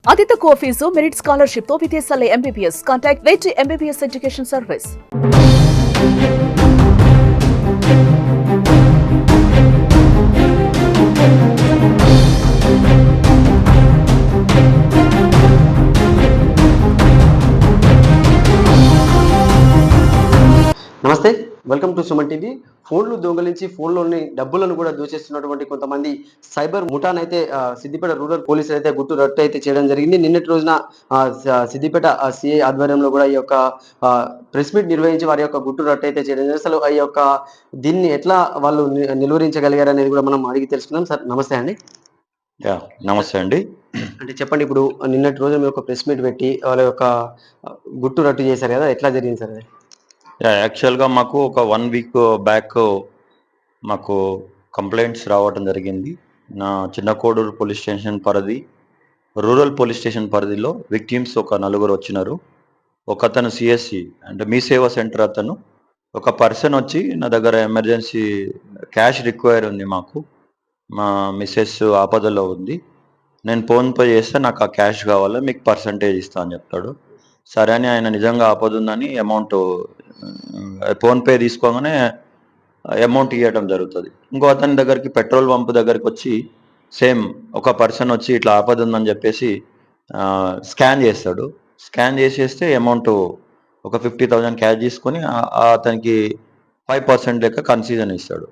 అతి తక్కువ fee merit scholarship తో విదేశాల MBBS. Contact wait MBBS education service. నమస్తే, వెల్కమ్ టు సుమన్ టీవీ. ఫోన్లు దొంగలించి ఫోన్లోని డబ్బులను కూడా దోచేస్తున్నటువంటి కొంతమంది సైబర్ ముఠానైతే సిద్దిపేట రూరల్ పోలీసులు అయితే గుట్టు రట్టు అయితే చేయడం జరిగింది. నిన్నటి రోజున సిద్దిపేట సిఐ ఆధ్వర్యంలో కూడా ఈ యొక్క ప్రెస్ మీట్ నిర్వహించి వారి యొక్క గుట్టు రట్టు అయితే చేయడం జరిగింది. అసలు ఈ యొక్క దీన్ని ఎట్లా వాళ్ళు నిలువరించగలిగారు అనేది కూడా మనం అడిగి తెలుసుకుందాం. సార్ నమస్తే అండి. నమస్తే అండి. అంటే చెప్పండి, ఇప్పుడు నిన్నటి రోజు మీరు ఒక ప్రెస్ మీట్ పెట్టి వాళ్ళ యొక్క గుట్టు రట్టు చేశారు కదా, ఎట్లా జరిగింది సార్ అది? యాక్చువల్గా మాకు ఒక 1 వీక్ బ్యాక్ మాకు కంప్లైంట్స్ రావటం జరిగింది. నా చిన్న కోడూరు పోలీస్ స్టేషన్ పరిధి, రూరల్ పోలీస్ స్టేషన్ పరిధిలో విక్టిమ్స్ ఒక నలుగురు వచ్చినారు. ఒక అతను సిఎస్సి అంటే మీ సేవా సెంటర్ అతను, ఒక పర్సన్ వచ్చి నా దగ్గర ఎమర్జెన్సీ క్యాష్ రిక్వైర్ ఉంది, మాకు మా మిస్సెస్ ఆపదలో ఉంది, నేను ఫోన్పే చేస్తే నాకు ఆ క్యాష్ కావాలా, మీకు పర్సంటేజ్ ఇస్తా అని చెప్తాడు. సరే అని ఆయన నిజంగా ఆపద ఉందని అమౌంట్ ఫోన్పే తీసుకోగానే అమౌంట్ ఇవ్వడం జరుగుతుంది. ఇంకో అతని దగ్గరికి పెట్రోల్ పంప్ దగ్గరికి వచ్చి సేమ్ ఒక పర్సన్ వచ్చి ఇట్లా ఆపద ఉందని చెప్పేసి స్కాన్ చేస్తాడు. స్కాన్ చేసేస్తే అమౌంట్ ఒక 50,000 క్యాష్ తీసుకొని అతనికి 5% లెక్క కన్సీజన్ ఇస్తాడు.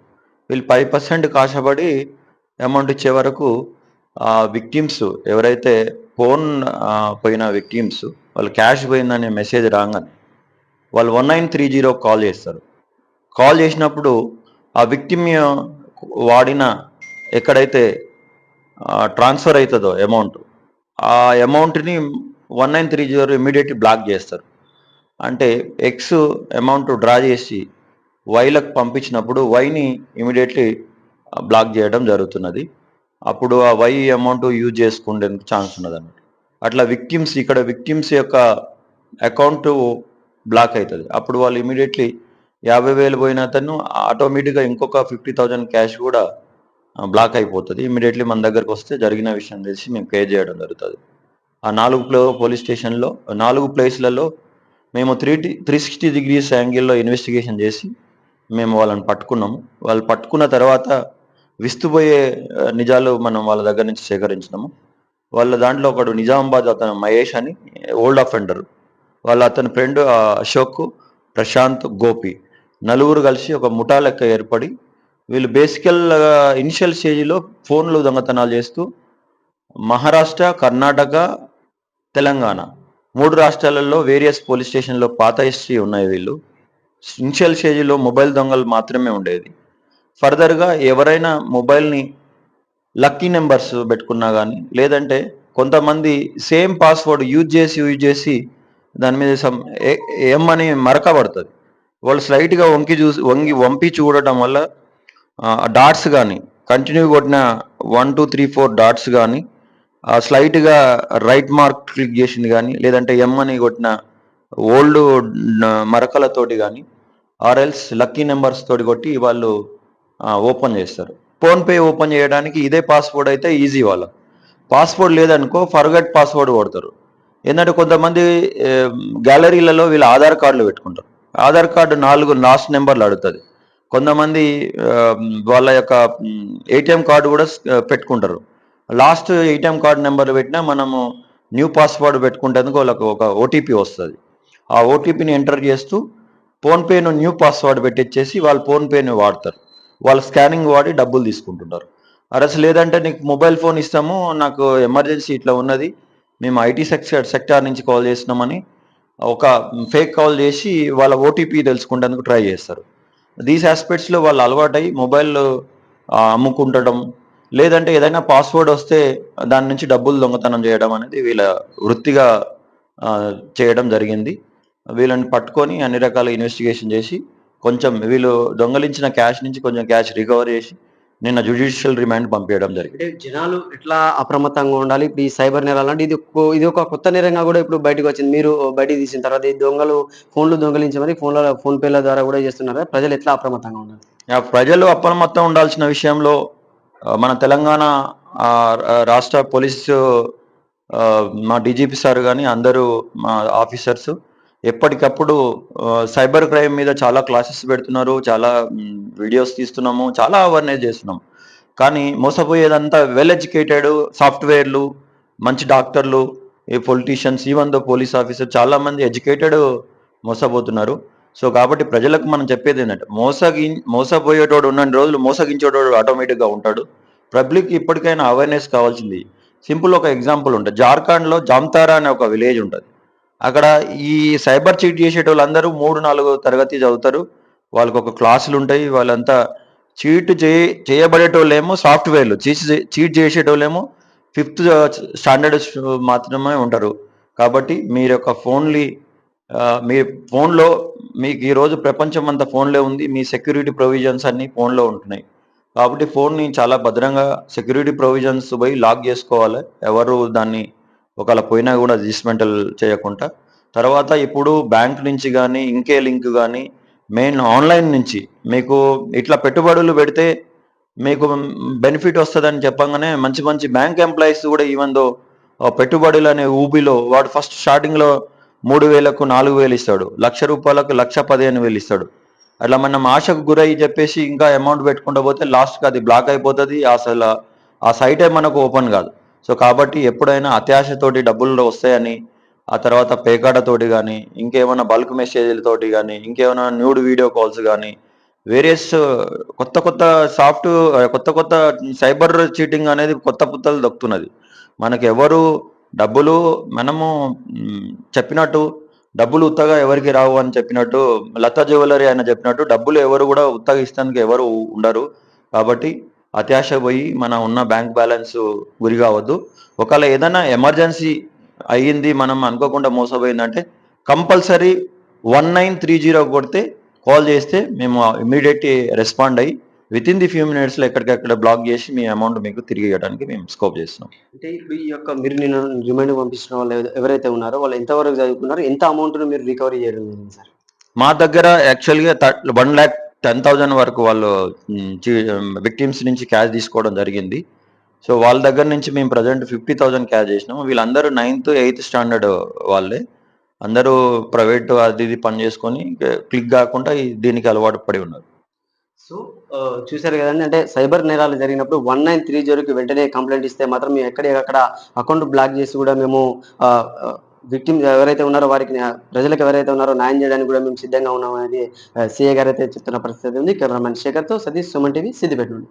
వీళ్ళు 5% కాశపడి అమౌంట్ ఇచ్చే వరకు విక్టిమ్స్ ఎవరైతే ఫోన్ పోయిన విక్టిమ్స్ వాళ్ళు క్యాష్ పోయిందనే మెసేజ్ రాగానే వాళ్ళు 1930 కాల్ చేస్తారు. కాల్ చేసినప్పుడు ఆ విక్టిమ్ వాడిన ఎక్కడైతే ట్రాన్స్ఫర్ అవుతుందో అమౌంట్, ఆ అమౌంట్ని 1930 ఇమీడియట్లీ బ్లాక్ చేస్తారు. అంటే ఎక్స్ అమౌంట్ డ్రా చేసి వైలకు పంపించినప్పుడు వైని ఇమీడియట్లీ బ్లాక్ చేయడం జరుగుతున్నది. అప్పుడు ఆ వై అమౌంట్ యూజ్ చేసుకునేందుకు ఛాన్స్ ఉన్నది అన్నట్టు. అట్లా విక్టిమ్స్ యొక్క అకౌంట్ బ్లాక్ అవుతుంది. అప్పుడు వాళ్ళు ఇమీడియట్లీ 50,000 పోయిన అతను ఆటోమేటిక్గా ఇంకొక 50,000 క్యాష్ కూడా బ్లాక్ అయిపోతుంది. ఇమీడియట్లీ మన దగ్గరకు వస్తే జరిగిన విషయం తెలిసి మేము పే చేయడం జరుగుతుంది. ఆ 4 పోలీస్ స్టేషన్లో 4 ప్లేస్లలో మేము 360 degrees యాంగిల్లో ఇన్వెస్టిగేషన్ చేసి మేము వాళ్ళని పట్టుకున్నాము. వాళ్ళు పట్టుకున్న తర్వాత విస్తుపోయే నిజాలు మనం వాళ్ళ దగ్గర నుంచి సేకరించినాము. వాళ్ళ దాంట్లో ఒకడు నిజామాబాద్ అతను మహేష్ అని ఓల్డ్ అఫెండర్, వాళ్ళ అతని ఫ్రెండ్ అశోక్, ప్రశాంత్, గోపి, నలుగురు కలిసి ఒక ముఠా లెక్క ఏర్పడి వీళ్ళు బేసికల్ ఇనిషియల్ స్టేజ్లో ఫోన్లు దొంగతనాలు చేస్తూ మహారాష్ట్ర, కర్ణాటక, తెలంగాణ 3 రాష్ట్రాలలో వేరియస్ పోలీస్ స్టేషన్లో పాత హిస్టరీ ఉన్నాయి. వీళ్ళు ఇనిషియల్ స్టేజ్లో మొబైల్ దొంగలు మాత్రమే ఉండేది. ఫర్దర్గా ఎవరైనా మొబైల్ని లక్కీ నెంబర్స్ పెట్టుకున్నా కానీ, లేదంటే కొంతమంది సేమ్ పాస్వర్డ్ యూజ్ చేసి దాని మీద ఎం అని మరక పడుతుంది. వాళ్ళు స్లైట్గా వంపి చూడటం వల్ల డాట్స్ కానీ కంటిన్యూ కొట్టిన 1 2 3 4 డాట్స్ కానీ, స్లైట్గా రైట్ మార్క్ క్లిక్ చేసింది కానీ, లేదంటే ఎం అని కొట్టిన ఓల్డ్ మరకలతోటి కానీ, ఆర్ఎల్స్ లక్కీ నెంబర్స్ తోటి కొట్టి వాళ్ళు ఓపెన్ చేస్తారు. ఫోన్పే ఓపెన్ చేయడానికి ఇదే పాస్వర్డ్ అయితే ఈజీ. వాళ్ళ పాస్వర్డ్ లేదనుకో ఫర్గెట్ పాస్వర్డ్ కొడతారు. ఏంటంటే కొంతమంది గ్యాలరీలలో వీళ్ళు ఆధార్ కార్డులు పెట్టుకుంటారు. ఆధార్ కార్డు 4 లాస్ట్ నెంబర్లు అడుగుతుంది. కొంతమంది వాళ్ళ యొక్క ఏటీఎం కార్డు కూడా పెట్టుకుంటారు. లాస్ట్ ఏటీఎం కార్డు నెంబర్ పెట్టినా మనము న్యూ పాస్వర్డ్ పెట్టుకుంటేందుకు వాళ్ళకు ఒక ఓటీపీ వస్తుంది. ఆ ఓటీపీని ఎంటర్ చేస్తూ ఫోన్పేను న్యూ పాస్వర్డ్ పెట్టించేసి వాళ్ళు ఫోన్పేని వాడతారు. వాళ్ళు స్కానింగ్ వాడి డబ్బులు తీసుకుంటున్నారు. అసలు లేదంటే నీకు మొబైల్ ఫోన్ ఇస్తాము, నాకు ఎమర్జెన్సీ ఇట్లా ఉన్నది, మేము ఐటీ సెక్టార్ నుంచి కాల్ చేస్తున్నామని ఒక ఫేక్ కాల్ చేసి వాళ్ళ ఓటీపీ తెలుసుకుంటేందుకు ట్రై చేస్తారు. దీస్ ఆస్పెక్ట్స్లో వాళ్ళు అలవాటై మొబైల్ అమ్ముకుంటడం, లేదంటే ఏదైనా పాస్వర్డ్ వస్తే దాని నుంచి డబ్బులు దొంగతనం చేయడం అనేది వీళ్ళ వృత్తిగా చేయడం జరిగింది. వీళ్ళని పట్టుకొని అన్ని రకాల ఇన్వెస్టిగేషన్ చేసి కొంచెం వీళ్ళు దొంగలించిన క్యాష్ నుంచి కొంచెం క్యాష్ రికవర్ చేసి నిన్న జ్యుడిషియల్ రిమాండ్ పంపించడం జరిగింది. అంటే జనాలు ఎట్లా అప్రమత్తంగా ఉండాలి ఇప్పుడు ఈ సైబర్ నేరాలు అంటే ఇది ఒక కొత్త నేరంగా కూడా ఇప్పుడు బయటకు వచ్చింది. మీరు బయటికి తీసిన తర్వాత ఈ దొంగలు ఫోన్లు దొంగలించి మరి ఫోన్ పేల ద్వారా కూడా చేస్తున్నారు. ప్రజలు ఎట్లా అప్రమత్తంగా ఉండాలి? ప్రజలు అప్రమత్తం ఉండాల్సిన విషయంలో మన తెలంగాణ రాష్ట్ర పోలీసు మా డీజీపీ సార్ కానీ అందరూ మా ఆఫీసర్స్ ఎప్పటికప్పుడు సైబర్ క్రైమ్ మీద చాలా క్లాసెస్ పెడుతున్నారు, చాలా వీడియోస్ తీస్తున్నాము, చాలా అవేర్నెస్ చేస్తున్నాం. కానీ మోసపోయేదంతా వెల్ ఎడ్యుకేటెడ్ సాఫ్ట్వేర్లు, మంచి డాక్టర్లు, ఈ politicians, even though police officer చాలా మంది ఎడ్యుకేటెడ్ మోసపోతున్నారు. సో కాబట్టి ప్రజలకు మనం చెప్పేది ఏంటంటే మోసపోయేటోడు ఉన్నన్ని రోజులు మోసగించేటోడు ఆటోమేటిక్గా ఉంటాడు. పబ్లిక్ ఇప్పటికైనా అవేర్నెస్ కావాల్సింది. సింపుల్ ఒక ఎగ్జాంపుల్ ఉంటుంది. జార్ఖండ్లో జామ్తారా అనే ఒక విలేజ్ ఉంటుంది. అక్కడ ఈ సైబర్ చీట్ చేసేటోళ్ళందరూ 3-4 తరగతి చదువుతారు. వాళ్ళకి ఒక క్లాసులు ఉంటాయి. వాళ్ళంతా చీట్ చేయబడేటోళ్ళేమో సాఫ్ట్వేర్లు, చీట్ చేసేటోళ్ళేమో 5th స్టాండర్డ్ మాత్రమే ఉంటారు. కాబట్టి మీరు యొక్క మీ ఫోన్లో మీకు ఈరోజు ప్రపంచం అంతా ఫోన్లో ఉంది. మీ సెక్యూరిటీ ప్రొవిజన్స్ అన్నీ ఫోన్లో ఉంటున్నాయి. కాబట్టి ఫోన్ని చాలా భద్రంగా సెక్యూరిటీ ప్రొవిజన్స్ పోయి లాక్ చేసుకోవాలి. ఎవరు దాన్ని ఒకవేళ పోయినా కూడా డిస్మెంటల్ చేయకుండా. తర్వాత ఇప్పుడు బ్యాంక్ నుంచి కానీ ఇంకే లింక్ కానీ మెయిన్ ఆన్లైన్ నుంచి మీకు ఇట్లా పెట్టుబడులు పెడితే మీకు బెనిఫిట్ వస్తుందని చెప్పంగానే మంచి మంచి బ్యాంక్ ఎంప్లాయీస్ కూడా ఈవెన్ దో పెట్టుబడులు అనే ఊబిలో వాడు ఫస్ట్ స్టార్టింగ్లో 3,000కు 4,000 ఇస్తాడు, ₹1,00,000కు 1,15,000 ఇస్తాడు. అట్లా మనం ఆశకు గురై చెప్పేసి ఇంకా అమౌంట్ పెట్టుకుంటూ పోతే లాస్ట్కి అది బ్లాక్ అయిపోతుంది. అసలు ఆ సైటే మనకు ఓపెన్ కాదు. సో కాబట్టి ఎప్పుడైనా అత్యాశతోటి డబ్బులు వస్తాయని, ఆ తర్వాత పేకాడతోటి కానీ, ఇంకేమైనా బల్క్ మెసేజ్లతోటి కానీ, ఇంకేమైనా న్యూడ్ వీడియో కాల్స్ కానీ, వేరియస్ కొత్త కొత్త కొత్త సైబర్ చీటింగ్ అనేది కొత్త పుత్తలు దొక్కుతున్నది. మనకు ఎవరు డబ్బులు మనము చెప్పినట్టు డబ్బులు ఉత్తగా ఎవరికి రావు అని చెప్పినట్టు, లతా జ్యువెలరీ ఆయన చెప్పినట్టు డబ్బులు ఎవరు కూడా ఉత్తగా ఇస్తానికి ఎవరు ఉండరు. కాబట్టి అత్యాశ పోయి మన ఉన్న బ్యాంక్ బ్యాలెన్స్ గురి కావద్దు. ఒకవేళ ఏదైనా ఎమర్జెన్సీ అయ్యింది, మనం అనుకోకుండా మోసపోయిందంటే కంపల్సరీ 1930 కొడితే కాల్ చేస్తే మేము ఇమీడియట్ రెస్పాండ్ అయ్యి వితిన్ ది ఫ్యూ మినిట్స్లో ఎక్కడికక్కడ బ్లాక్ చేసి మీ అమౌంట్ మీకు తిరిగి ఇవ్వడానికి మేము స్కోప్ చేస్తున్నాం. అంటే ఇప్పుడు ఈ యొక్క మీరు నేను రిమైండ్ పంపించిన వాళ్ళు ఎవరైతే ఉన్నారో వాళ్ళు ఎంతవరకు చదువుకున్నారు, ఎంత అమౌంట్‌ను మీరు రికవరీ చేయడం జరిగింది సార్? మా దగ్గర యాక్చువల్‌గా 1,10,000 వరకు వాళ్ళు విక్టిమ్స్ నుంచి క్యాష్ తీసుకోవడం జరిగింది. సో వాళ్ళ దగ్గర నుంచి మేము ప్రజెంట్ 50,000 క్యాష్ చేసినాము. వీళ్ళందరూ 9th, 8th స్టాండర్డ్ వాళ్ళే. అందరూ ప్రైవేట్ అది ఇది పని చేసుకొని క్లిక్ కాకుండా దీనికి అలవాటు పడి ఉన్నారు. సో చూసారు కదండీ. అంటే సైబర్ నేరాలు జరిగినప్పుడు 1930కి వెంటనే కంప్లెయింట్ ఇస్తే మాత్రం మేము ఎక్కడికక్కడ అకౌంట్ బ్లాక్ చేసి కూడా మేము విక్టిమ్ ఎవరైతే ఉన్నారో వారికి ప్రజలకు ఎవరైతే ఉన్నారో న్యాయం చేయడానికి కూడా మేము సిద్ధంగా ఉన్నామనేది సీఏ గారైతే చెప్తున్న పరిస్థితి ఉంది. కెమెరామెన్ శేఖర్‌తో సతీష్, సుమన్ టీవీ, సిద్దిపేట నుండి.